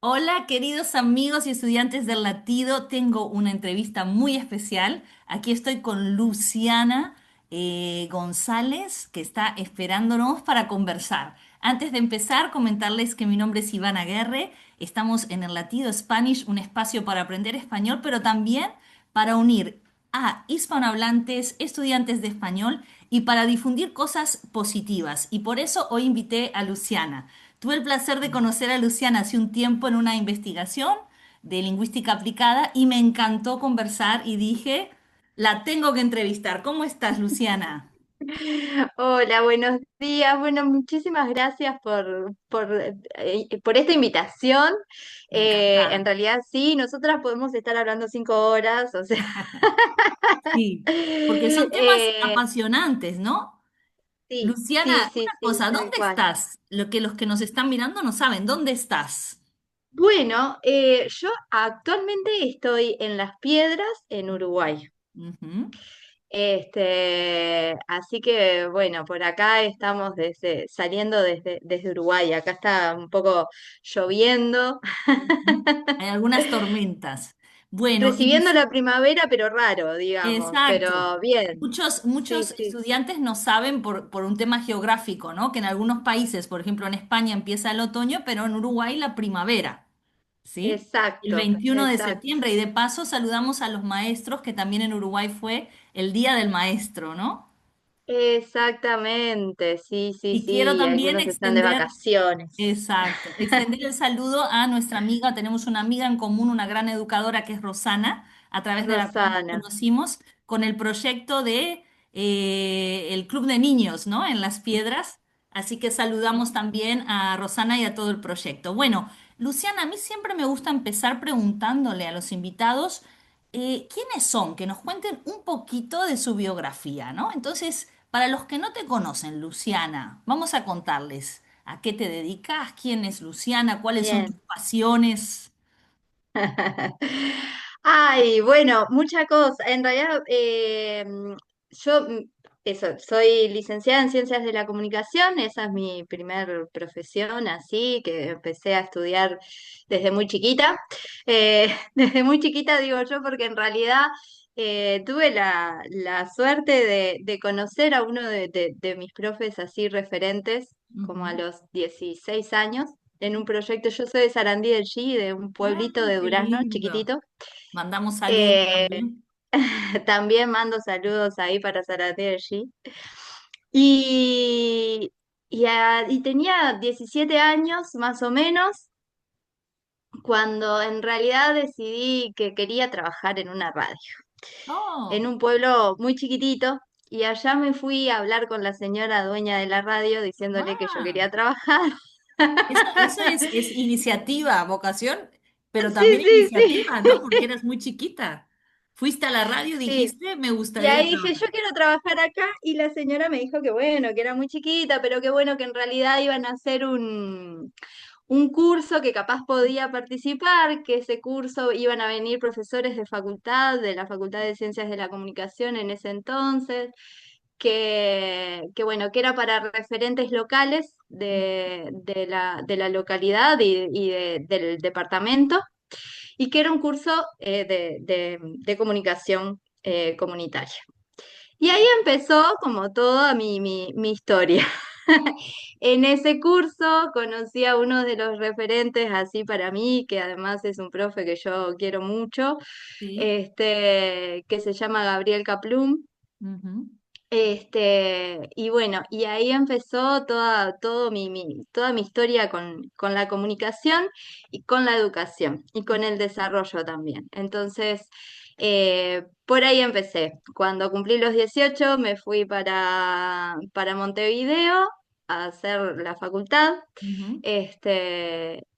Hola, queridos amigos y estudiantes del Latido. Tengo una entrevista muy especial. Aquí estoy con Luciana González, que está esperándonos para conversar. Antes de empezar, comentarles que mi nombre es Ivana Aguerre. Estamos en el Latido Spanish, un espacio para aprender español, pero también para unir a hispanohablantes, estudiantes de español y para difundir cosas positivas. Y por eso hoy invité a Luciana. Tuve el placer de conocer a Luciana hace un tiempo en una investigación de lingüística aplicada y me encantó conversar y dije, la tengo que entrevistar. ¿Cómo estás, Luciana? Hola, buenos días. Bueno, muchísimas gracias por esta invitación. En Encantada. realidad sí, nosotras podemos estar hablando 5 horas, o sea, Sí, porque son temas eh, apasionantes, ¿no? sí, sí, Luciana, sí, una sí, cosa, tal ¿dónde cual. estás? Lo que los que nos están mirando no saben, ¿dónde estás? Bueno, yo actualmente estoy en Las Piedras, en Uruguay. Ujú, Así que bueno, por acá estamos saliendo desde Uruguay. Acá está un poco lloviendo. ujú. Hay algunas tormentas. Bueno, y Recibiendo la primavera, pero raro, digamos, exacto. pero bien. Sí, Muchos sí, estudiantes no saben por un tema geográfico, ¿no? Que en algunos países, por ejemplo en España empieza el otoño, pero en Uruguay la primavera, ¿sí? El exacto, 21 de exacto. septiembre. Y de paso saludamos a los maestros, que también en Uruguay fue el Día del Maestro, ¿no? Exactamente, sí, sí, Y quiero sí, y también algunos están de extender, vacaciones. exacto, extender el saludo a nuestra amiga. Tenemos una amiga en común, una gran educadora que es Rosana, a través de la cual nos Rosana, conocimos con el proyecto de el Club de Niños, ¿no? En Las Piedras. Así que saludamos también a Rosana y a todo el proyecto. Bueno, Luciana, a mí siempre me gusta empezar preguntándole a los invitados quiénes son, que nos cuenten un poquito de su biografía, ¿no? Entonces, para los que no te conocen, Luciana, vamos a contarles a qué te dedicas, quién es Luciana, cuáles son tus bien. pasiones. Ay, bueno, mucha cosa. En realidad, yo eso, soy licenciada en Ciencias de la Comunicación, esa es mi primer profesión, así que empecé a estudiar desde muy chiquita. Desde muy chiquita digo yo, porque en realidad tuve la suerte de conocer a uno de mis profes así referentes, como a Ujú. los 16 años en un proyecto. Yo soy de Sarandí del Chi, de un Ah, pueblito de qué Durazno, lindo. chiquitito. Mandamos saludos Eh, también. También mando saludos ahí para Sarandí del Chi. Y, y tenía 17 años más o menos cuando en realidad decidí que quería trabajar en una radio, en Oh, un pueblo muy chiquitito. Y allá me fui a hablar con la señora dueña de la radio diciéndole que yo ah. quería trabajar. Eso es iniciativa, vocación, pero Sí, también sí, sí. iniciativa, ¿no? Porque eras muy chiquita. Fuiste a la radio y Sí, dijiste, me y gustaría ahí dije, trabajar. yo quiero trabajar acá, y la señora me dijo que bueno, que era muy chiquita, pero que bueno, que en realidad iban a hacer un curso que capaz podía participar, que ese curso iban a venir profesores de facultad, de la Facultad de Ciencias de la Comunicación en ese entonces, que bueno, que era para referentes locales de la localidad y del departamento, y que era un curso de comunicación comunitaria. Y ahí empezó como toda mi historia. En ese curso conocí a uno de los referentes así para mí, que además es un profe que yo quiero mucho, Sí. que se llama Gabriel Kaplum. Ujú. Y bueno, y ahí empezó toda mi historia con la comunicación y con la educación y con el desarrollo también. Entonces, por ahí empecé. Cuando cumplí los 18 me fui para Montevideo a hacer la facultad. Ujú.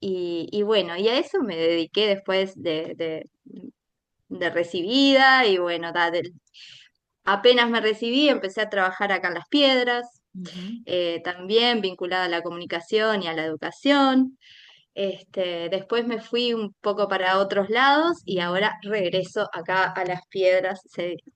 Y bueno, y a eso me dediqué después de recibida, y bueno, apenas me recibí, empecé a trabajar acá en Las Piedras, Ujú. también vinculada a la comunicación y a la educación. Después me fui un poco para otros lados y ahora regreso acá a Las Piedras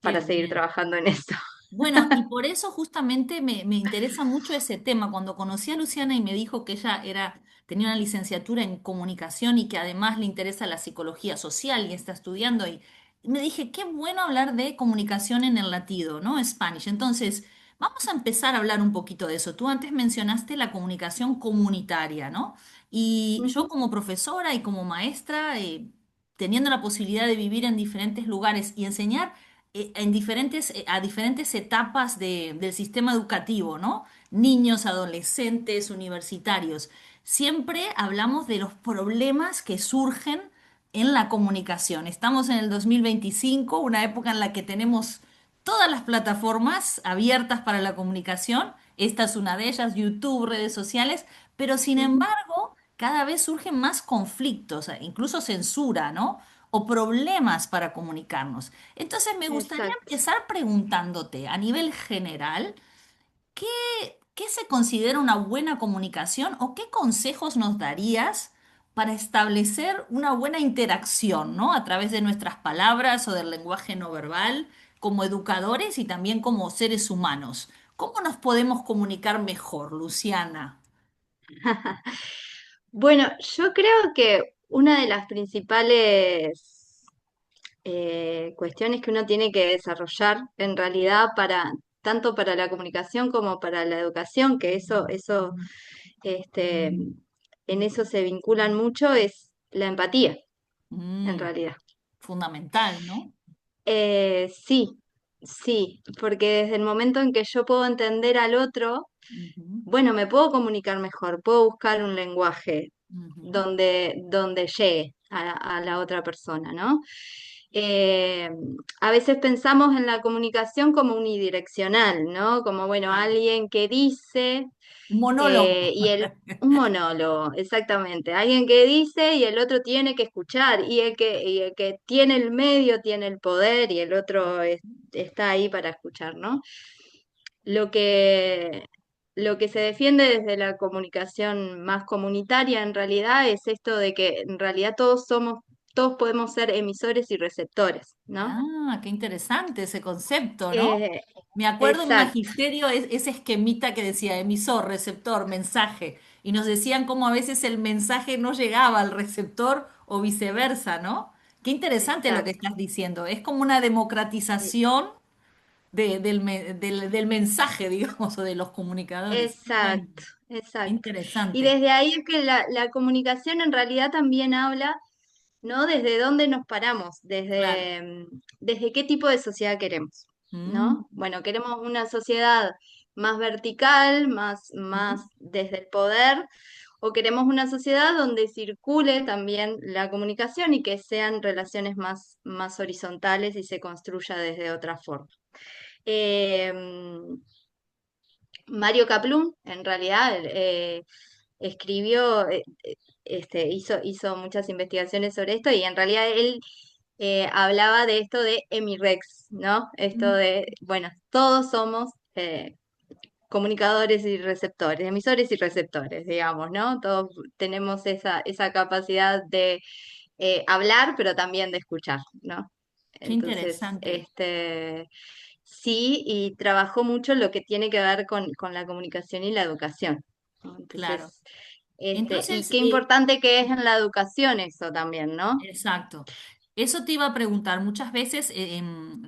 Qué para seguir bien. trabajando en esto. Bueno, y por eso justamente me interesa mucho ese tema. Cuando conocí a Luciana y me dijo que ella era tenía una licenciatura en comunicación y que además le interesa la psicología social y está estudiando. Y me dije, qué bueno hablar de comunicación en el latido, ¿no? Spanish. Entonces, vamos a empezar a hablar un poquito de eso. Tú antes mencionaste la comunicación comunitaria, ¿no? Y yo Ujú. como profesora y como maestra, teniendo la posibilidad de vivir en diferentes lugares y enseñar a diferentes etapas del sistema educativo, ¿no? Niños, adolescentes, universitarios. Siempre hablamos de los problemas que surgen en la comunicación. Estamos en el 2025, una época en la que tenemos todas las plataformas abiertas para la comunicación. Esta es una de ellas, YouTube, redes sociales, pero sin Ujú. embargo, cada vez surgen más conflictos, incluso censura, ¿no? O problemas para comunicarnos. Entonces, me gustaría Exacto. empezar preguntándote a nivel general, ¿qué se considera una buena comunicación o qué consejos nos darías para establecer una buena interacción, ¿no? A través de nuestras palabras o del lenguaje no verbal, como educadores y también como seres humanos. ¿Cómo nos podemos comunicar mejor, Luciana? Bueno, yo creo que una de las principales cuestiones que uno tiene que desarrollar en realidad para tanto para la comunicación como para la educación, que eso, este, en eso se vinculan mucho, es la empatía, en Mm, realidad. fundamental, ¿no? Sí, sí, porque desde el momento en que yo puedo entender al otro, Ujú, bueno, me puedo comunicar mejor, puedo buscar un lenguaje ujú. donde llegue a la otra persona, ¿no? Eh, a veces pensamos en la comunicación como unidireccional, ¿no? Como, bueno, Claro. alguien que dice Un monólogo. un monólogo, exactamente. Alguien que dice y el otro tiene que escuchar, y el que tiene el medio tiene el poder y el otro está ahí para escuchar, ¿no? Lo que, lo que se defiende desde la comunicación más comunitaria en realidad es esto de que en realidad todos podemos ser emisores y receptores, ¿no? Ah, qué interesante ese concepto, ¿no? Eh, Me acuerdo en exacto, magisterio ese esquemita que decía emisor, receptor, mensaje, y nos decían cómo a veces el mensaje no llegaba al receptor o viceversa, ¿no? Qué interesante lo que exacto, estás diciendo. Es como una democratización del mensaje, digamos, o de los comunicadores. Qué bueno, exacto, qué exacto. Y interesante. desde ahí es que la comunicación en realidad también habla, ¿no? Desde dónde nos paramos, Claro. desde qué tipo de sociedad queremos, Mm, ¿no? Bueno, queremos una sociedad más vertical, mm. más desde el poder, o queremos una sociedad donde circule también la comunicación y que sean relaciones más horizontales y se construya desde otra forma. Em, Mario Kaplun, en realidad, escribió, hizo muchas investigaciones sobre esto y en realidad él hablaba de esto de Emirex, ¿no? Esto Mm. de, bueno, todos somos comunicadores y receptores, emisores y receptores, digamos, ¿no? Todos tenemos esa capacidad de hablar, pero también de escuchar, ¿no? Qué Entonces, interesante. sí, y trabajó mucho lo que tiene que ver con la comunicación y la educación, ¿no? Claro. Entonces, y Entonces, qué importante que es en la educación eso también, ¿no? exacto. Eso te iba a preguntar. Muchas veces,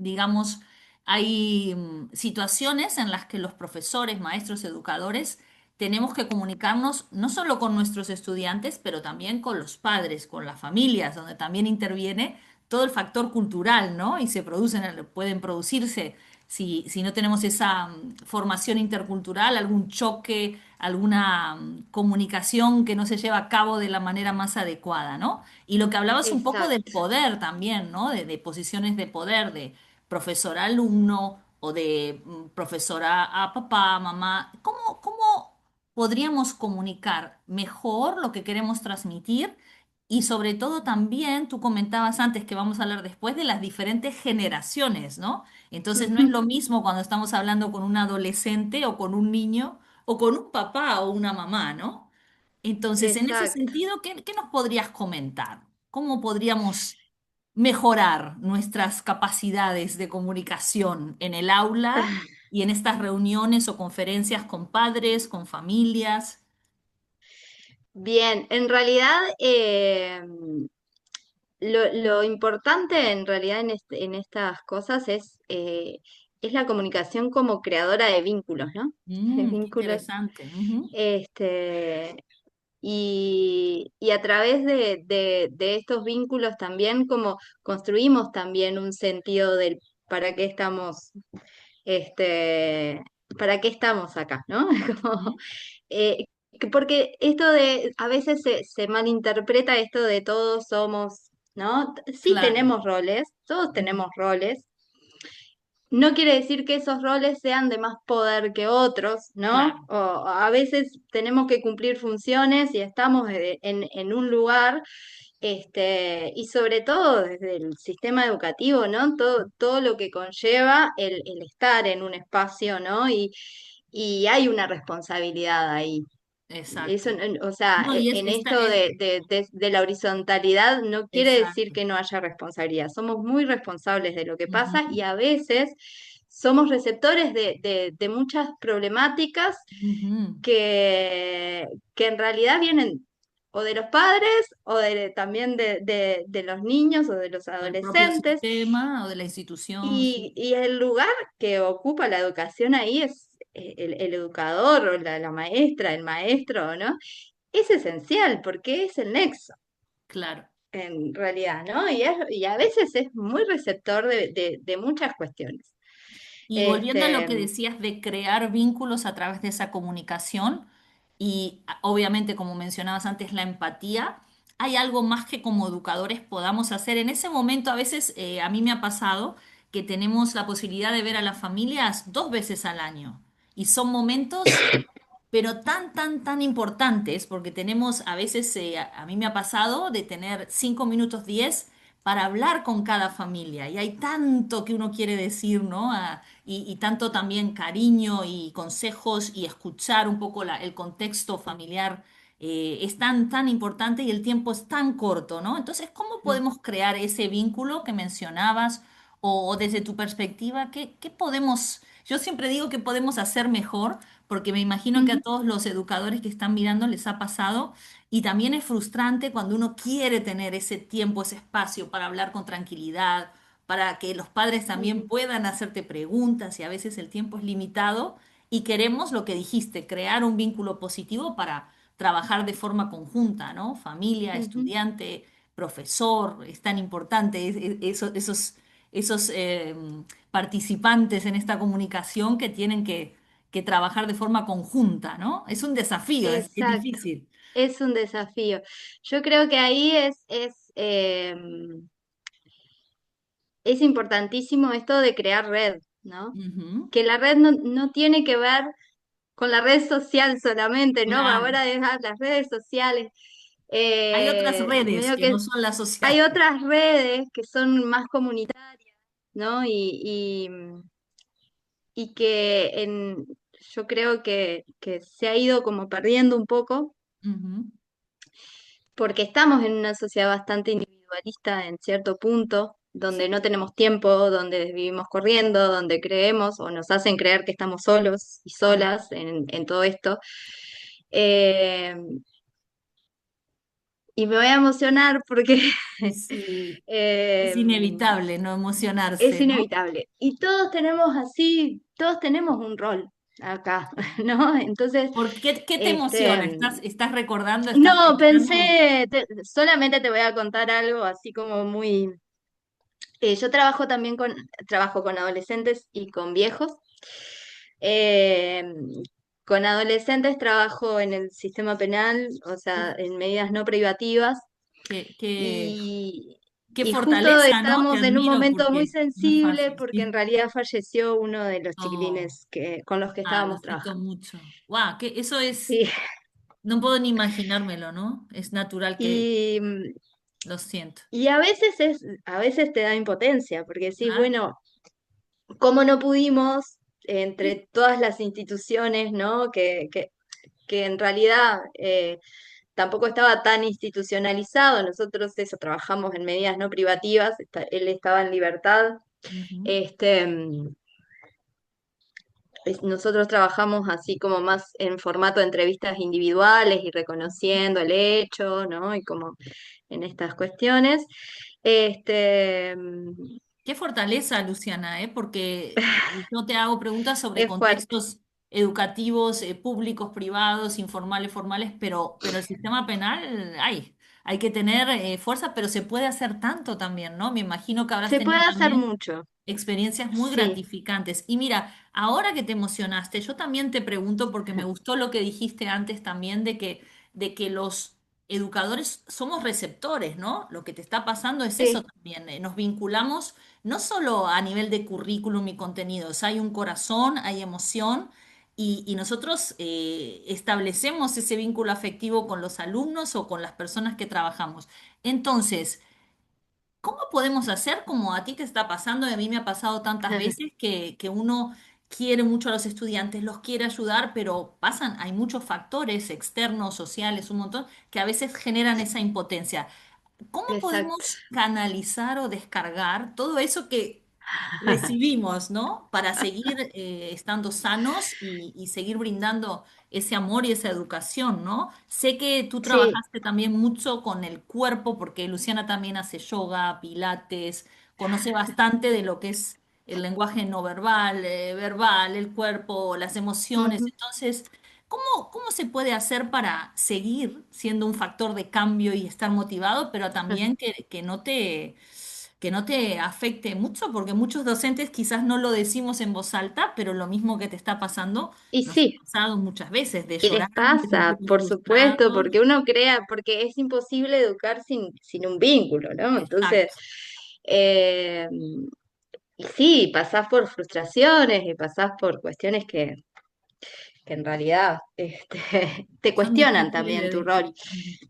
digamos, hay situaciones en las que los profesores, maestros, educadores, tenemos que comunicarnos no solo con nuestros estudiantes, pero también con los padres, con las familias, donde también interviene todo el factor cultural, ¿no? Y pueden producirse, si no tenemos esa formación intercultural, algún choque, alguna comunicación que no se lleva a cabo de la manera más adecuada, ¿no? Y lo que hablabas un poco del Exacto. poder también, ¿no? De posiciones de poder, de profesor a alumno o de profesor a papá, mamá. ¿Cómo podríamos comunicar mejor lo que queremos transmitir? Y sobre todo también, tú comentabas antes que vamos a hablar después de las diferentes generaciones, ¿no? Entonces no es lo mismo cuando estamos hablando con un adolescente o con un niño o con un papá o una mamá, ¿no? Entonces, en ese Exacto. sentido, ¿qué nos podrías comentar? ¿Cómo podríamos mejorar nuestras capacidades de comunicación en el aula y en estas reuniones o conferencias con padres, con familias? Bien, en realidad lo importante en realidad en estas cosas es la comunicación como creadora de vínculos, ¿no? De Qué vínculos, interesante. Ujú. este, y a través de estos vínculos también como construimos también un sentido del para qué estamos, este, para qué estamos acá, ¿no? Como, Ujú. porque esto a veces se malinterpreta esto de todos somos, ¿no? Sí Claro. tenemos roles, todos Ujú. tenemos roles. No quiere decir que esos roles sean de más poder que otros, ¿no? Claro. O a veces tenemos que cumplir funciones y estamos en un lugar, y sobre todo desde el sistema educativo, ¿no? Todo lo que conlleva el estar en un espacio, ¿no? Y hay una responsabilidad ahí. Eso, Exacto. o sea, No, y en esta esto es, de la horizontalidad no quiere decir exacto. que no haya responsabilidad. Somos muy responsables de lo que pasa Ujú. y a veces somos receptores de muchas problemáticas Ujú. que, que en realidad vienen o de los padres o también de los niños o de los Del propio adolescentes. sistema o de la institución, sí. Y el lugar que ocupa la educación ahí es el educador o la maestra, el maestro, ¿no? Es esencial porque es el nexo, Claro. en realidad, ¿no? Y a veces es muy receptor de muchas cuestiones. Y volviendo a lo Este, que decías de crear vínculos a través de esa comunicación y obviamente, como mencionabas antes, la empatía, hay algo más que como educadores podamos hacer. En ese momento, a veces a mí me ha pasado que tenemos la posibilidad de ver a las familias 2 veces al año y son momentos pero tan importantes, porque tenemos a veces, a mí me ha pasado de tener 5 minutos 10 para hablar con cada familia, y hay tanto que uno quiere decir, ¿no? Y tanto también cariño y consejos y escuchar un poco el contexto familiar. Es tan importante y el tiempo es tan corto, ¿no? Entonces, ¿cómo podemos crear ese vínculo que mencionabas? O desde tu perspectiva, ¿qué podemos, yo siempre digo que podemos hacer mejor, porque me imagino que a ujú, todos los educadores que están mirando les ha pasado, y también es frustrante cuando uno quiere tener ese tiempo, ese espacio para hablar con tranquilidad, para que los padres también ujú, puedan hacerte preguntas, y a veces el tiempo es limitado y queremos lo que dijiste, crear un vínculo positivo para trabajar de forma conjunta, ¿no? Familia, ujú. estudiante, profesor, es tan importante esos participantes en esta comunicación que tienen que trabajar de forma conjunta, ¿no? Es un desafío, es Exacto, difícil. es un desafío. Yo creo que ahí es importantísimo esto de crear red, ¿no? Ujú. Que la red no tiene que ver con la red social solamente, ¿no? Claro. Ahora dejar las redes sociales. Hay otras redes Medio que que no son las hay sociales. otras redes que son más comunitarias, ¿no? Y que yo creo que se ha ido como perdiendo un poco, Ujú. porque estamos en una sociedad bastante individualista en cierto punto, donde Sí, no tenemos tiempo, donde vivimos corriendo, donde creemos o nos hacen creer que estamos solos y claro. solas en todo esto. Eh, y me voy a emocionar porque Y sí, es eh, inevitable no es emocionarse, ¿no? inevitable. Y todos tenemos un rol acá, ¿no? Entonces, ¿Qué te emociona? este, ¿Estás recordando, estás no, pensando? solamente te voy a contar algo así como muy... yo trabajo con adolescentes y con viejos. Eh, con adolescentes trabajo en el sistema penal, o sea, Uf, en medidas no privativas. qué, qué, Y, qué y justo fortaleza, ¿no? Te estamos en un admiro momento muy porque no es sensible fácil, porque en sí. realidad falleció uno de los Oh, chiquilines con los que lo estábamos siento trabajando. mucho. Wow, que eso es, Sí, no puedo ni imaginármelo, ¿no? Es natural que y, lo siento. y a veces te da impotencia porque decís, Claro. bueno, ¿cómo no pudimos Sí. entre todas las instituciones, ¿no? Que en realidad tampoco estaba tan institucionalizado. Nosotros eso, trabajamos en medidas no privativas, él estaba en libertad. Ujú. Este, nosotros trabajamos así como más en formato de entrevistas individuales y reconociendo el hecho, ¿no? Y como en estas cuestiones. Este, Qué fortaleza, Luciana, ¿eh? Porque yo te hago preguntas sobre es fuerte. contextos educativos, públicos, privados, informales, formales, pero el sistema penal, hay que tener fuerza, pero se puede hacer tanto también, ¿no? Me imagino que habrás Se puede tenido hacer también mucho, experiencias muy sí. gratificantes. Y mira, ahora que te emocionaste, yo también te pregunto, porque me gustó lo que dijiste antes también de que los educadores somos receptores, ¿no? Lo que te está pasando es eso Sí, también. Nos vinculamos no solo a nivel de currículum y contenidos, hay un corazón, hay emoción. Y nosotros establecemos ese vínculo afectivo con los alumnos o con las personas que trabajamos. Entonces, ¿cómo podemos hacer como a ti te está pasando y a mí me ha pasado tantas veces que uno quiere mucho a los estudiantes, los quiere ayudar, pero hay muchos factores externos, sociales, un montón, que a veces generan esa impotencia? ¿Cómo exacto. podemos canalizar o descargar todo eso que recibimos, ¿no? Para seguir estando sanos y seguir brindando ese amor y esa educación, ¿no? Sé que tú Sí. trabajaste también mucho con el cuerpo, porque Luciana también hace yoga, pilates, conoce bastante de lo que es el lenguaje no verbal, verbal, el cuerpo, las emociones. Ujú, Entonces, ¿cómo se puede hacer para seguir siendo un factor de cambio y estar motivado, pero ujú. también que no te afecte mucho? Porque muchos docentes quizás no lo decimos en voz alta, pero lo mismo que te está pasando Y nos ha sí, pasado muchas veces, de y les llorar, de pasa, sentirnos por supuesto, porque frustrados. uno crea, porque es imposible educar sin un vínculo, ¿no? Entonces, Exacto. eh, y sí, pasás por frustraciones y pasás por cuestiones que en realidad te Son cuestionan difíciles también de tu decir. rol. Ujú.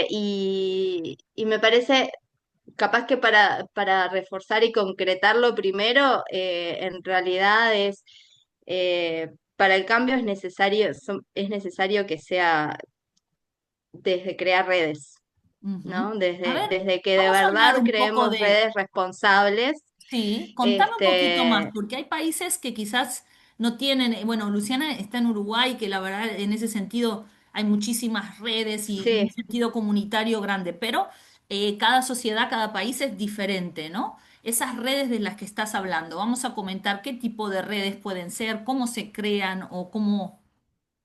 Y me parece capaz que para reforzar y concretarlo primero, en realidad para el cambio es necesario que sea desde crear redes, Ujú. ¿no? A ver, Desde que de vamos a hablar verdad un poco creemos de. redes responsables. Sí, contame un poquito más, Este, porque hay países que quizás no tienen, bueno, Luciana está en Uruguay, que la verdad en ese sentido hay muchísimas redes y un sí, sentido comunitario grande, pero cada sociedad, cada país es diferente, ¿no? Esas redes de las que estás hablando, vamos a comentar qué tipo de redes pueden ser, cómo se crean o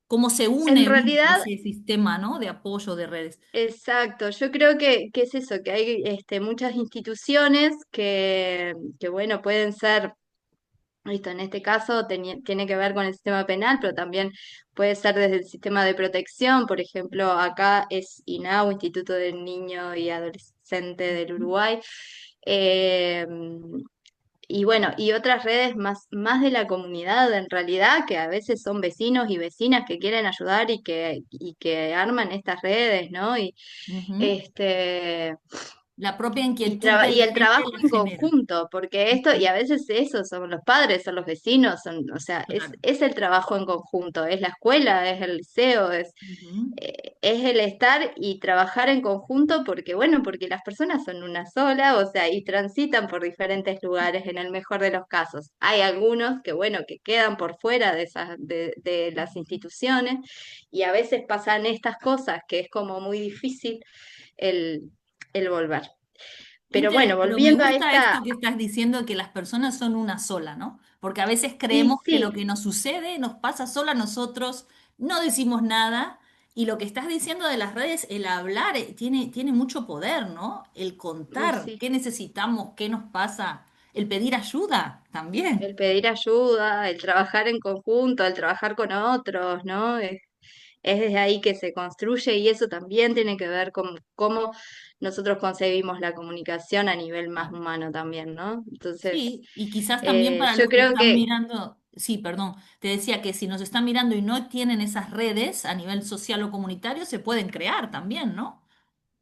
cómo se en une uno a realidad, ese sistema, ¿no? De apoyo de redes. exacto, yo creo que es eso, que hay muchas instituciones que, bueno, pueden ser. Listo, en este caso tiene que ver con el sistema penal, pero también puede ser desde el sistema de protección. Por ejemplo, acá es INAU, Instituto del Niño y Adolescente del Uruguay. Eh, y bueno, y otras redes más de la comunidad en realidad, que a veces son vecinos y vecinas que quieren ayudar y que arman estas redes, ¿no? Y Ujú. este. La propia inquietud de Y la el gente trabajo la en genera. conjunto, porque esto, y a veces eso, son los padres, son los vecinos, o sea, Claro. es el trabajo en conjunto, es la escuela, es el liceo, Ujú. es el estar y trabajar en conjunto, porque bueno, porque las personas son una sola, o sea, y transitan por diferentes lugares en el mejor de los casos. Hay algunos que, bueno, que quedan por fuera de las instituciones, y a veces pasan estas cosas que es como muy difícil el, el volver. Pero bueno, Pero me volviendo a gusta esta, esto que estás diciendo, que las personas son una sola, ¿no? Porque a veces y creemos que lo sí, que nos sucede nos pasa solo a nosotros, no decimos nada, y lo que estás diciendo de las redes, el hablar, tiene mucho poder, ¿no? El y contar sí, qué necesitamos, qué nos pasa, el pedir ayuda también. el pedir ayuda, el trabajar en conjunto, el trabajar con otros, ¿no? Es desde ahí que se construye y eso también tiene que ver con cómo nosotros concebimos la comunicación a nivel más Claro. humano también, ¿no? Entonces, Sí, y quizás también para yo los que creo están que, mirando, sí, perdón, te decía que si nos están mirando y no tienen esas redes a nivel social o comunitario, se pueden crear también, ¿no?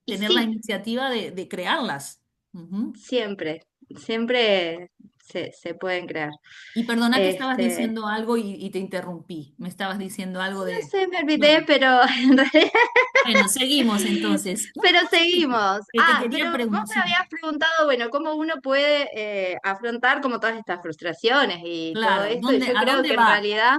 y Tener la sí, iniciativa de crearlas. Ujú. siempre, siempre se pueden crear. Y perdona que estabas Este, diciendo algo y te interrumpí. Me estabas diciendo algo no de... sé, me olvidé, Bueno, pero en realidad, bueno, seguimos entonces. Una pero cosa seguimos. que te Ah, quería pero vos preguntar, me sí, habías preguntado, bueno, cómo uno puede afrontar como todas estas frustraciones y todo claro, esto, y yo ¿a creo dónde que en va? realidad,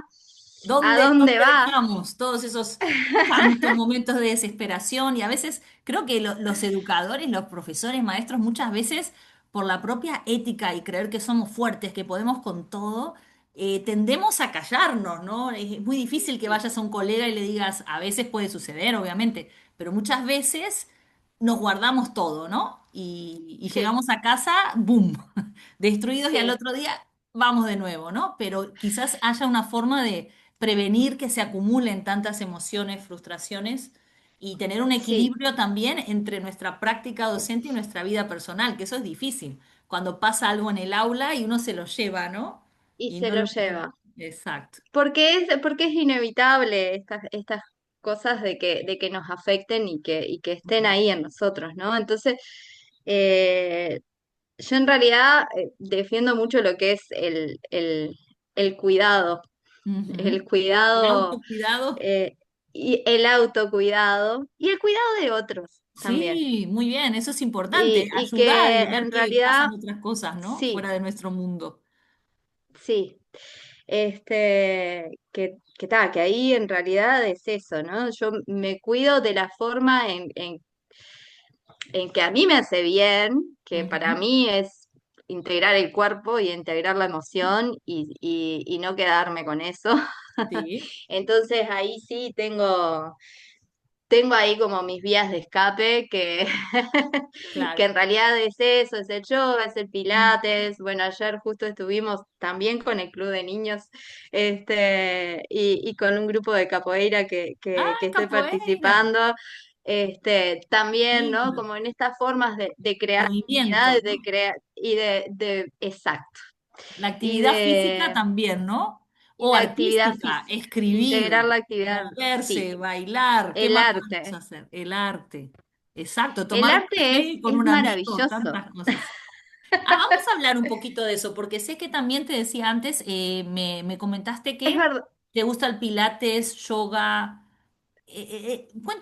¿a ¿Dónde dónde va? dejamos todos esos tantos momentos de desesperación? Y a veces creo que los educadores, los profesores, maestros, muchas veces por la propia ética y creer que somos fuertes, que podemos con todo, tendemos a callarnos, ¿no? Es muy difícil que Sí, vayas a un colega y le digas, a veces puede suceder, obviamente, pero muchas veces nos guardamos todo, ¿no? Y sí, llegamos a casa, ¡boom! Destruidos y al sí, otro día vamos de nuevo, ¿no? Pero quizás haya una forma de prevenir que se acumulen tantas emociones, frustraciones y tener un sí, equilibrio también entre nuestra práctica docente y nuestra vida personal, que eso es difícil. Cuando pasa algo en el aula y uno se lo lleva, ¿no? y Y se no lo lo puede. lleva. Exacto. Porque es inevitable estas cosas de que nos afecten y que estén ahí en nosotros, ¿no? Entonces, eh, yo en realidad defiendo mucho lo que es el cuidado, Ujú. el El cuidado autocuidado. eh, y el autocuidado y el cuidado de otros también. Sí, muy bien, eso es importante, Y ayudar que y ver en que pasan realidad, otras cosas, ¿no? sí, Fuera de nuestro mundo. sí. Que ahí en realidad es eso, ¿no? Yo me cuido de la forma en que a mí me hace bien, que para Ujú. mí es integrar el cuerpo y integrar la emoción y no quedarme con eso. Sí, Entonces ahí sí tengo ahí como mis vías de escape que claro. en realidad es eso, es el yoga, es el Mm. pilates. Bueno, ayer justo estuvimos también con el club de niños, y con un grupo de capoeira que Ah, estoy capoeira. participando. También, ¿no? Lindo. Como en estas formas de crear Movimiento, comunidades, de ¿no? crear, exacto. La Y actividad física de también, ¿no? y O la actividad artística, física, integrar escribir, la actividad, sí, moverse, bailar, ¿qué el más podemos arte. hacer? El arte. Exacto, El tomar un arte café con es un amigo, maravilloso. tantas cosas. Ah, vamos a hablar un poquito de eso, porque sé que también te decía antes, me comentaste Es que verdad. te gusta el pilates, yoga.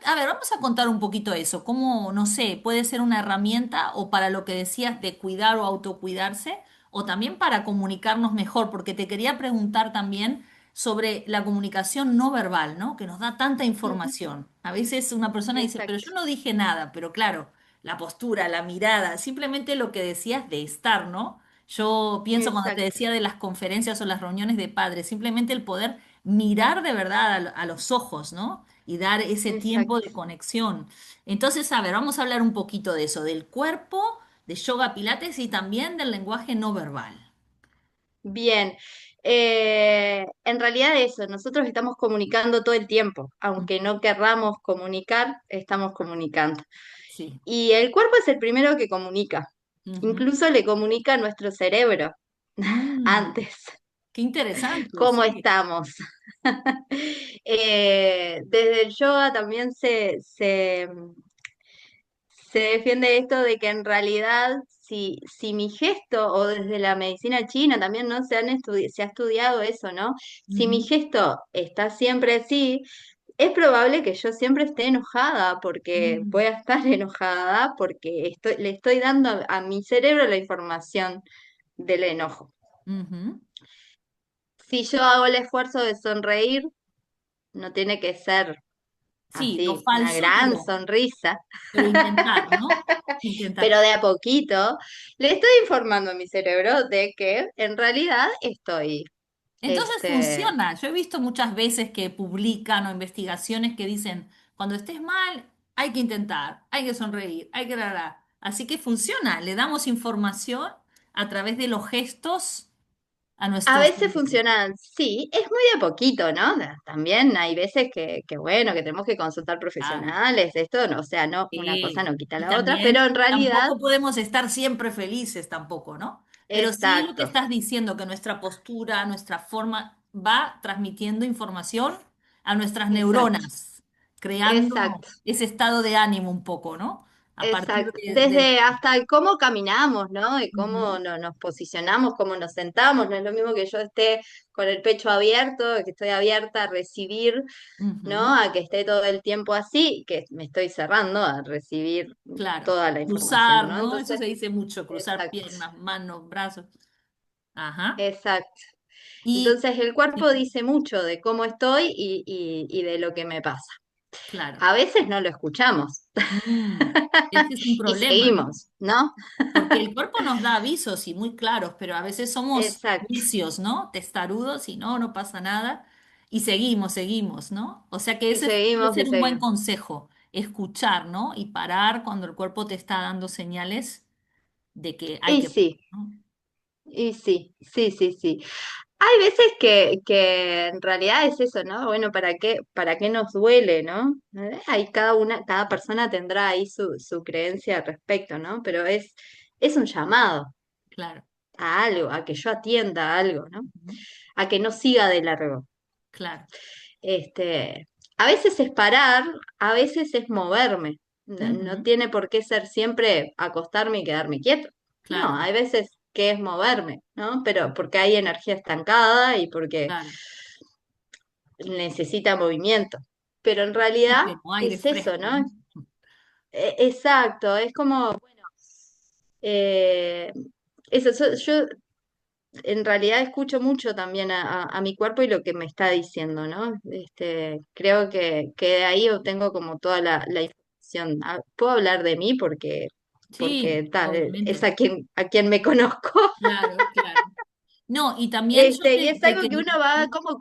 A ver, vamos a contar un poquito eso. ¿Cómo, no sé, puede ser una herramienta o para lo que decías de cuidar o autocuidarse, o también para comunicarnos mejor? Porque te quería preguntar también sobre la comunicación no verbal, ¿no? Que nos da tanta Ujú, información. A veces una persona dice, pero exacto, yo no dije nada, pero claro, la postura, la mirada, simplemente lo que decías de estar, ¿no? Yo pienso cuando te exacto, decía de las conferencias o las reuniones de padres, simplemente el poder mirar de verdad a los ojos, ¿no? Y dar ese tiempo exacto. de conexión. Entonces, a ver, vamos a hablar un poquito de eso, del cuerpo, de yoga pilates y también del lenguaje no verbal. Bien. En realidad eso, nosotros estamos comunicando todo el tiempo, aunque no querramos comunicar, estamos comunicando. Sí. Y el cuerpo es el primero que comunica, Ujú. incluso le comunica a nuestro cerebro Mm, antes qué interesante, cómo sí. estamos. Desde el yoga también se defiende esto de que en realidad si mi gesto, o desde la medicina china también, ¿no? Se ha estudiado eso, ¿no? Si mi Ujú, gesto está siempre así, es probable que yo siempre esté enojada, porque mm, voy a estar enojada porque le estoy dando a mi cerebro la información del enojo. ujú. Si yo hago el esfuerzo de sonreír, no tiene que ser Sí, no así, una falso, gran sonrisa, pero intentar, ¿no? Intentar. pero de a poquito le estoy informando a mi cerebro de que en realidad estoy, Entonces este, funciona. Yo he visto muchas veces que publican o investigaciones que dicen, cuando estés mal, hay que intentar, hay que sonreír, hay que... Así que funciona. Le damos información a través de los gestos a a nuestros... veces funcionan, sí, es muy de a poquito, ¿no? También hay veces bueno, que tenemos que consultar Claro. profesionales, esto, no, o sea, no, una cosa Sí. no quita Y la otra, pero también en realidad, tampoco podemos estar siempre felices tampoco, ¿no? Pero sí lo que exacto, estás diciendo, que nuestra postura, nuestra forma va transmitiendo información a nuestras exacto, neuronas, creando exacto. ese estado de ánimo un poco, ¿no? a partir Exacto. de... Desde hasta el cómo caminamos, ¿no? Y cómo Ujú, nos posicionamos, cómo nos sentamos. No es lo mismo que yo esté con el pecho abierto, que estoy abierta a recibir, ¿no? ujú, A que esté todo el tiempo así, que me estoy cerrando a recibir claro. toda la información, Cruzar, ¿no? ¿no? Eso Entonces, se dice mucho, cruzar exacto, piernas, manos, brazos. Ajá. exacto. Y, Entonces el cuerpo sí, dice mucho de cómo estoy y de lo que me pasa. claro. A veces no lo escuchamos Mm, ese es un y problema, ¿no? seguimos, ¿no? Porque el cuerpo nos da avisos y muy claros, pero a veces somos Exacto. vicios, ¿no? Testarudos y no, no pasa nada. Y seguimos, ¿no? O sea que Y ese puede seguimos y ser un buen seguimos. consejo, escuchar, ¿no? Y parar cuando el cuerpo te está dando señales de que hay Y que... sí, ¿no? y sí, sí, sí, sí. Hay veces que en realidad es eso, ¿no? Bueno, para qué nos duele, ¿no? Hay cada persona tendrá ahí su creencia al respecto, ¿no? Pero es un llamado Claro, a algo, a que yo atienda a algo, ¿no? ujú, A que no siga de largo. claro, A veces es parar, a veces es moverme. No ujú, tiene por qué ser siempre acostarme y quedarme quieto. No, claro, hay veces que es moverme, ¿no? Pero porque hay energía estancada y porque claro. necesita movimiento. Pero en realidad Oxígeno, aire es eso, fresco, ¿no? ¿no? Exacto, es como, eh, eso, yo en realidad escucho mucho también a mi cuerpo y lo que me está diciendo, ¿no? Creo que de ahí obtengo como toda la información. Puedo hablar de mí Sí, es obviamente. a quien me conozco. Claro, claro. No, y también yo Y es te algo que quería... uno va como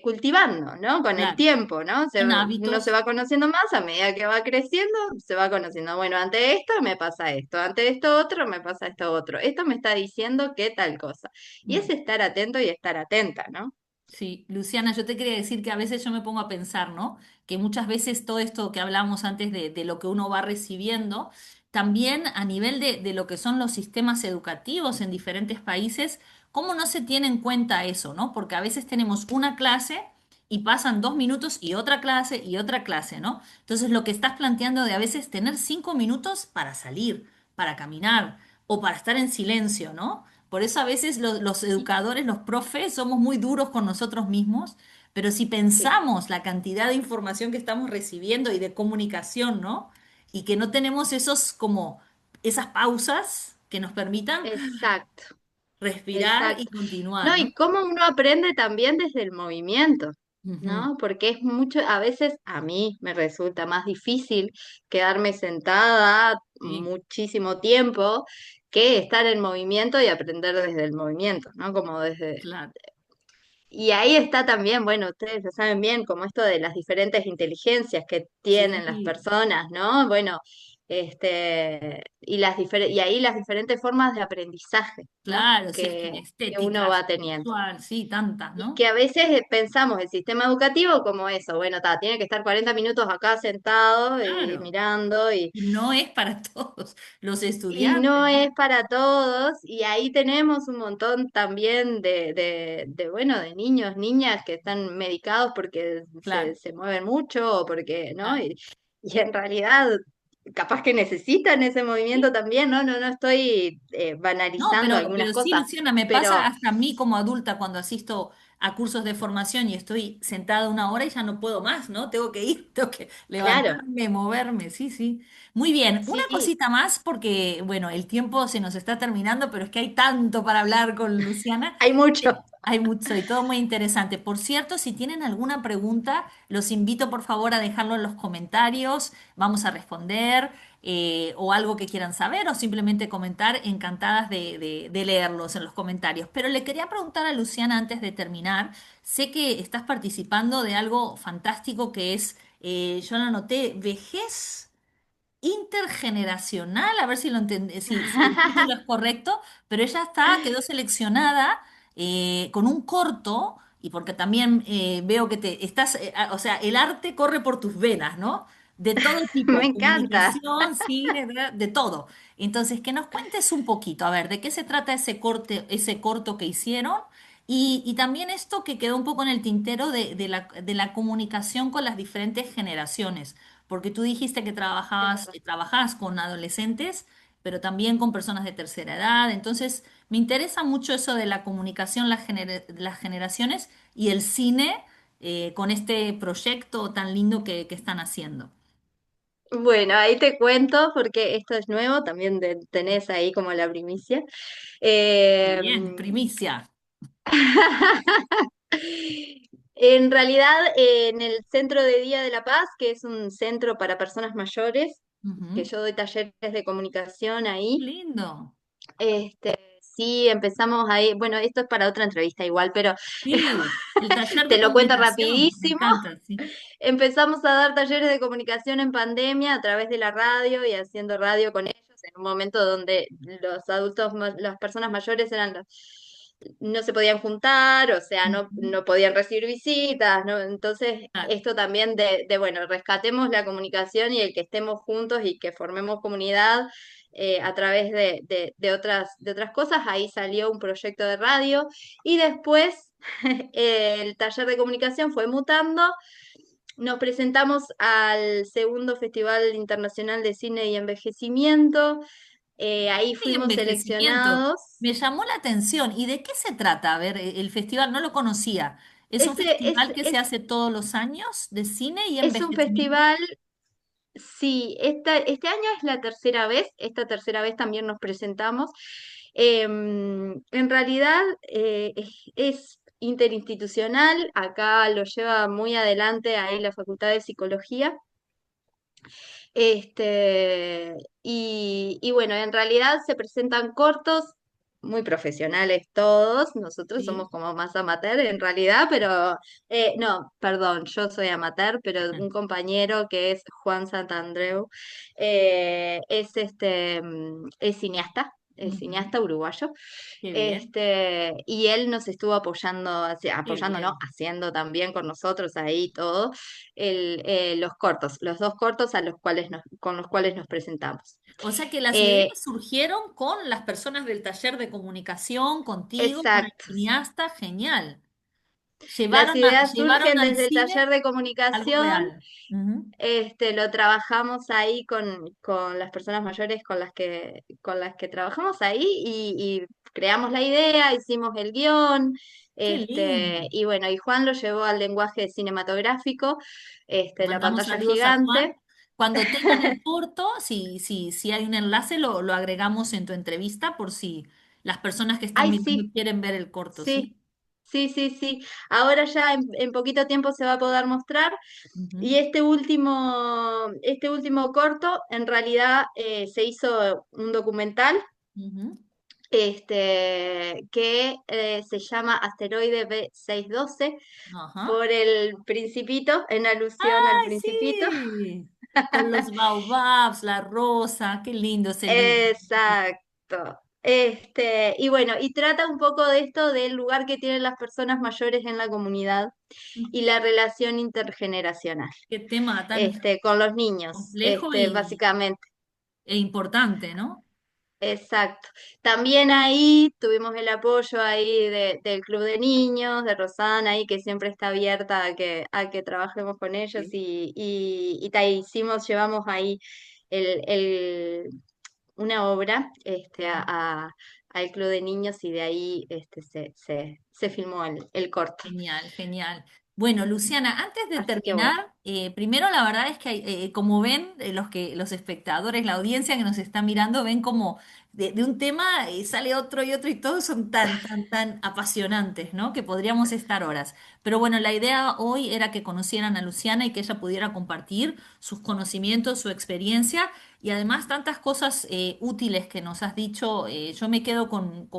cultivando, ¿no? Con el Claro, tiempo, ¿no? en Uno se hábitos. va conociendo más a medida que va creciendo, se va conociendo. Bueno, ante esto me pasa esto, ante esto otro me pasa esto otro. Esto me está diciendo que tal cosa. Y es Mm. estar atento y estar atenta, ¿no? Sí, Luciana, yo te quería decir que a veces yo me pongo a pensar, ¿no? Que muchas veces todo esto que hablamos antes de lo que uno va recibiendo, también a nivel de lo que son los sistemas educativos en diferentes países, ¿cómo no se tiene en cuenta eso, ¿no? Porque a veces tenemos una clase y pasan 2 minutos y otra clase, ¿no? Entonces lo que estás planteando de a veces tener 5 minutos para salir, para caminar o para estar en silencio, ¿no? Por eso a veces los educadores, los profes, somos muy duros con nosotros mismos, pero si Sí, pensamos la cantidad de información que estamos recibiendo y de comunicación, ¿no? Y que no tenemos esos como esas pausas que nos permitan exacto, respirar y exacto. continuar, No, ¿no? y cómo uno aprende también desde el movimiento, Ujú, ¿no? Porque es mucho, a veces a mí me resulta más difícil quedarme sentada sí, muchísimo tiempo que estar en movimiento y aprender desde el movimiento, ¿no? claro. Y ahí está también, bueno, ustedes lo saben bien, como esto de las diferentes inteligencias que tienen las Sí, personas, ¿no? Bueno, y ahí las diferentes formas de aprendizaje, ¿no? claro, si es Que uno kinestética, va teniendo. visual, sí, tantas, Y ¿no? que a veces pensamos el sistema educativo como eso, bueno, tiene que estar 40 minutos acá sentado y Claro. mirando Y no es para todos los y estudiantes, no ¿no? es para todos, y ahí tenemos un montón también bueno, de niños, niñas que están medicados porque Claro, se mueven mucho o porque, ¿no? claro. Y en realidad capaz que necesitan ese movimiento Sí. también, ¿no? No estoy No, banalizando algunas pero sí, cosas, Luciana, me pasa pero hasta a mí como adulta cuando asisto a cursos de formación y estoy sentada 1 hora y ya no puedo más, ¿no? Tengo que ir, tengo que claro, levantarme, moverme, sí, sí. Muy bien, una sí, cosita más porque, bueno, el tiempo se nos está terminando, pero es que hay tanto para hablar con Luciana. hay mucho. Hay mucho y todo muy interesante. Por cierto, si tienen alguna pregunta, los invito por favor a dejarlo en los comentarios. Vamos a responder o algo que quieran saber o simplemente comentar. Encantadas de leerlos en los comentarios. Pero le quería preguntar a Luciana antes de terminar. Sé que estás participando de algo fantástico que es, yo lo anoté, vejez intergeneracional, a ver si lo entendí, si el título es correcto, pero ella quedó seleccionada con un corto, y porque también veo que te estás, o sea, el arte corre por tus venas, ¿no? De todo Me tipo, encanta. comunicación, cine, de todo. Entonces, que nos cuentes un poquito, a ver, ¿de qué se trata ese corto que hicieron? Y también esto que quedó un poco en el tintero de la comunicación con las diferentes generaciones. porque tú dijiste que Claro. trabajabas con adolescentes, pero también con personas de tercera edad. Entonces, me interesa mucho eso de la comunicación, las generaciones y el cine con este proyecto tan lindo que están haciendo. Bueno, ahí te cuento porque esto es nuevo, también tenés ahí como la primicia. Qué Eh, bien, primicia. en realidad, en el Centro de Día de la Paz, que es un centro para personas mayores, que Ujú. yo doy talleres de comunicación Qué ahí, lindo. sí, empezamos ahí, bueno, esto es para otra entrevista igual, pero Sí, el taller te de lo cuento comunicación, me rapidísimo. encanta, sí. Empezamos a dar talleres de comunicación en pandemia a través de la radio y haciendo radio con ellos en un momento donde los adultos, las personas mayores no se podían juntar, o sea, Ujú. no podían recibir visitas, ¿no? Entonces, Claro. esto también bueno, rescatemos la comunicación y el que estemos juntos y que formemos comunidad a través de otras cosas. Ahí salió un proyecto de radio y después el taller de comunicación fue mutando. Nos presentamos al segundo Festival Internacional de Cine y Envejecimiento. Ahí Y fuimos envejecimiento. seleccionados. Me llamó la atención. ¿Y de qué se trata? A ver, el festival no lo conocía. ¿Es un Ese festival que se hace todos los años de cine y es un envejecimiento? festival, sí, este año es la tercera vez, esta tercera vez también nos presentamos. En realidad es interinstitucional, acá lo lleva muy adelante ahí la Facultad de Psicología. Y bueno, en realidad se presentan cortos, muy profesionales todos, nosotros somos Sí. como más amateur en realidad, pero no, perdón, yo soy amateur, pero un compañero que es Juan Santandreu es Ujú. cineasta uruguayo, Qué bien, y él nos estuvo apoyando, qué apoyando, ¿no? bien. Haciendo también con nosotros ahí todo los cortos, los dos cortos con los cuales nos presentamos. O sea que las ideas Eh, surgieron con las personas del taller de comunicación, contigo, con el exacto. cineasta, genial. Las ideas Llevaron surgen al desde el cine taller de algo comunicación. real. Ujú. Lo trabajamos ahí con las personas mayores con las que trabajamos ahí y creamos la idea, hicimos el guión, Qué lindo. y bueno, y Juan lo llevó al lenguaje cinematográfico, Le la mandamos pantalla saludos a gigante. Juan. Cuando tengan el corto, si hay un enlace, lo agregamos en tu entrevista por si las personas que están Ay, mirando sí, quieren ver el corto, ¿sí? sí, sí, sí, sí. Ahora ya en poquito tiempo se va a poder mostrar. Y Ujú, este último corto, en realidad se hizo un documental ujú. que se llama Asteroide B612 Ajá. por el Principito, en alusión al ¡Ay, Principito. sí! Con los baobabs, la rosa, qué lindo ese libro. Exacto. Y bueno, y trata un poco de esto del lugar que tienen las personas mayores en la comunidad y la relación intergeneracional, Qué tema tan con los niños, complejo básicamente. e importante, ¿no? Exacto. También ahí tuvimos el apoyo ahí del Club de Niños, de Rosana, ahí que siempre está abierta a que trabajemos con ellos Sí. llevamos ahí el, el- una obra al Club de Niños y de ahí se filmó el corto. Genial, genial. Bueno, Luciana, antes de Así que bueno. terminar, primero la verdad es que como ven los espectadores, la audiencia que nos está mirando, ven como de un tema sale otro y otro y todos son tan apasionantes, ¿no? Que podríamos estar horas. Pero bueno, la idea hoy era que conocieran a Luciana y que ella pudiera compartir sus conocimientos, su experiencia y además tantas cosas útiles que nos has dicho. Yo me quedo con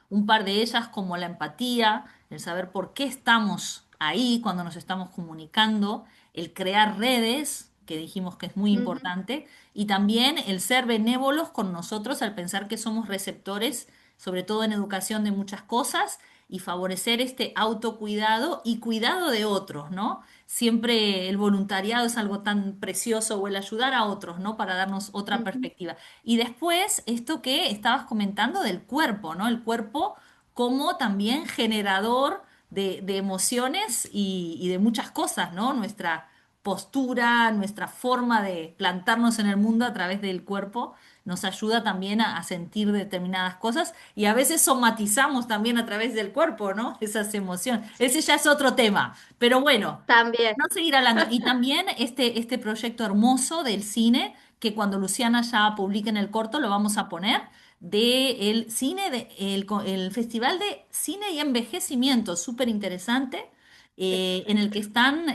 un par de ellas como la empatía, el saber por qué estamos ahí cuando nos estamos comunicando, el crear redes, que dijimos que es muy Ujú, importante, y también el ser benévolos con nosotros al pensar que somos receptores, sobre todo en educación, de muchas cosas, y favorecer este autocuidado y cuidado de otros, ¿no? Siempre el voluntariado es algo tan precioso o el ayudar a otros, ¿no? Para darnos otra ujú, perspectiva. Y después, esto que estabas comentando del cuerpo, ¿no? El cuerpo como también generador de emociones y de muchas cosas, ¿no? Nuestra postura, nuestra forma de plantarnos en el mundo a través del cuerpo nos ayuda también a sentir determinadas cosas y a veces somatizamos también a través del cuerpo, ¿no? Esas emociones. Ese ya es otro tema, pero bueno, También. no seguir hablando. Y también este proyecto hermoso del cine, que cuando Luciana ya publique en el corto lo vamos a poner, de el cine, el Festival de Cine y Envejecimiento, súper interesante, en el que están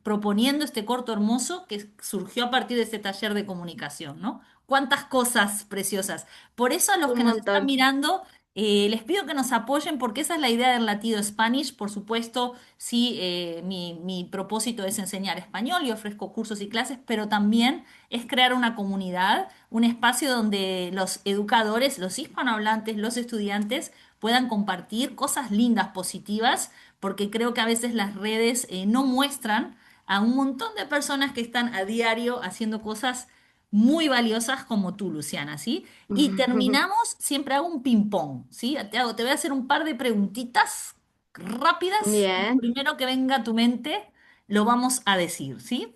proponiendo este corto hermoso que surgió a partir de este taller de comunicación, ¿no? Cuántas cosas preciosas. Por eso a los Un que nos están montón. mirando, les pido que nos apoyen porque esa es la idea del Latido Spanish. Por supuesto, sí, mi propósito es enseñar español y ofrezco cursos y clases, pero también es crear una comunidad, un espacio donde los educadores, los hispanohablantes, los estudiantes puedan compartir cosas lindas, positivas, porque creo que a veces las redes no muestran a un montón de personas que están a diario haciendo cosas muy valiosas como tú, Luciana, ¿sí? Y terminamos, siempre hago un ping-pong, ¿sí? Te voy a hacer un par de preguntitas rápidas y lo Bien. primero que venga a tu mente lo vamos a decir, ¿sí?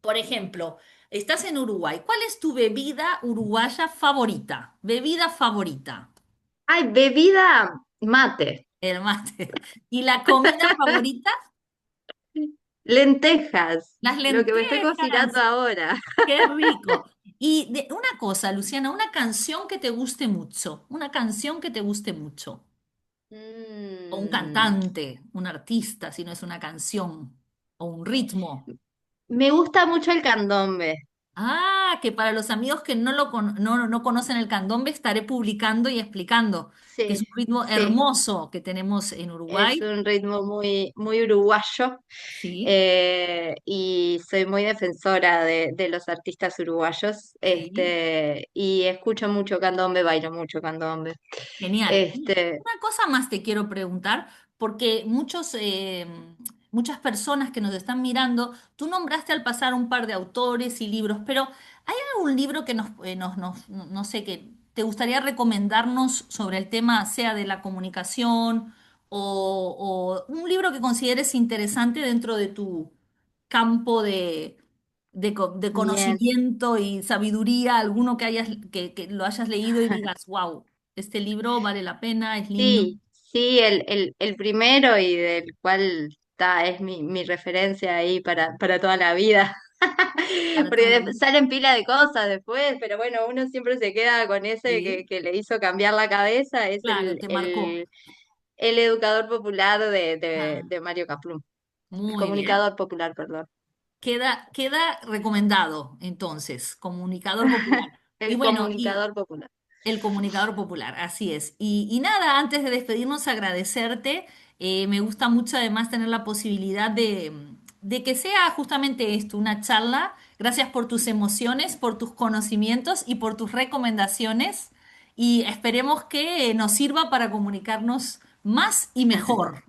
Por ejemplo, estás en Uruguay. ¿Cuál es tu bebida uruguaya favorita? Bebida favorita. Ay, bebida mate. El mate. ¿Y la comida favorita? Lentejas. Las Lo que me estoy cocinando lentejas. ahora. Qué rico. Y una cosa, Luciana, una canción que te guste mucho. Una canción que te guste mucho. O un Mm, cantante, un artista, si no es una canción. O un ritmo. Me gusta mucho el candombe. Ah, que para los amigos que no conocen el candombe, estaré publicando y explicando que es Sí, un ritmo sí. hermoso que tenemos en Es Uruguay. un ritmo muy, muy uruguayo, Sí, y soy muy defensora de los artistas uruguayos, sí, y escucho mucho candombe, bailo mucho candombe. genial. Y Este, una cosa más te quiero preguntar, porque muchas personas que nos están mirando, tú nombraste al pasar un par de autores y libros, pero ¿hay algún libro que no sé, que te gustaría recomendarnos sobre el tema, sea de la comunicación o un libro que consideres interesante dentro de tu campo de Bien. conocimiento y sabiduría, alguno que lo hayas leído y digas, wow, este libro vale la pena, es lindo Sí, sí, el primero y del cual es mi referencia ahí para toda la vida. para toda la Porque vida. salen pila de cosas después, pero bueno, uno siempre se queda con ese Sí, que le hizo cambiar la cabeza, es claro, te marcó. el educador popular Ah, de Mario Caplún, el muy bien. comunicador popular, perdón, Queda recomendado entonces, comunicador popular. Y el bueno, y comunicador popular. el comunicador popular, así es. Y nada, antes de despedirnos, agradecerte. Me gusta mucho además tener la posibilidad de que sea justamente esto, una charla. Gracias por tus emociones, por tus conocimientos y por tus recomendaciones. Y esperemos que nos sirva para comunicarnos más y mejor.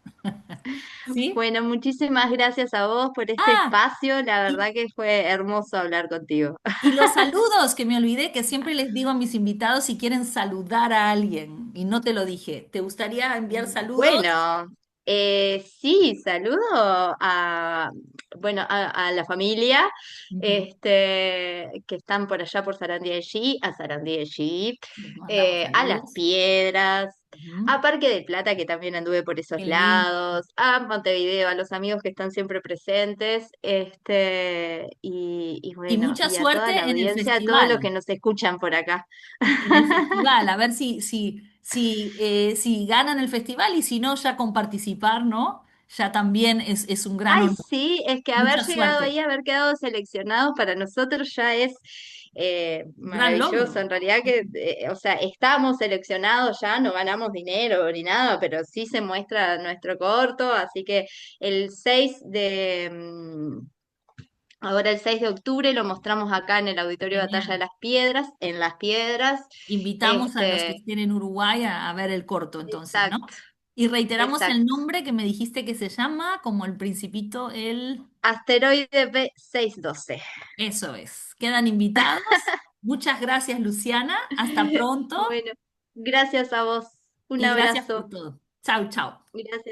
¿Sí? Bueno, muchísimas gracias a vos por este Ah, espacio, la y, verdad que fue hermoso hablar contigo. y los saludos, que me olvidé, que siempre les digo a mis invitados si quieren saludar a alguien. Y no te lo dije. ¿Te gustaría enviar saludos? Bueno, sí, saludo bueno, a la familia, Ujú. que están por allá por Sarandí de Allí, a Sarandí de Allí, Les mandamos a Las saludos. Piedras, Ujú. a Parque del Plata, que también anduve por esos Qué lindo. lados, a Montevideo, a los amigos que están siempre presentes, y Y bueno, mucha y a toda la suerte en el audiencia, a todos los que festival. nos escuchan por acá. En el festival, a ver si ganan el festival y si no, ya con participar, ¿no? Ya también es un gran Ay, honor. sí, es que haber Mucha llegado suerte. ahí, haber quedado seleccionados para nosotros ya es Gran maravilloso. logro. En realidad que, o sea, estamos seleccionados ya, no ganamos dinero ni nada, pero sí se muestra nuestro corto, así que el 6 de, ahora el 6 de octubre lo mostramos acá en el Auditorio Batalla de Genial. las Piedras, en Las Piedras. Invitamos a los que Este, estén en Uruguay a ver el corto, entonces, ¿no? exacto, Y reiteramos el exacto. nombre que me dijiste que se llama, como el Principito, el... Asteroide B612. Eso es. Quedan invitados. Muchas gracias, Luciana. Hasta pronto Bueno, gracias a vos. Un y gracias por abrazo. todo. Chau, chau. Gracias.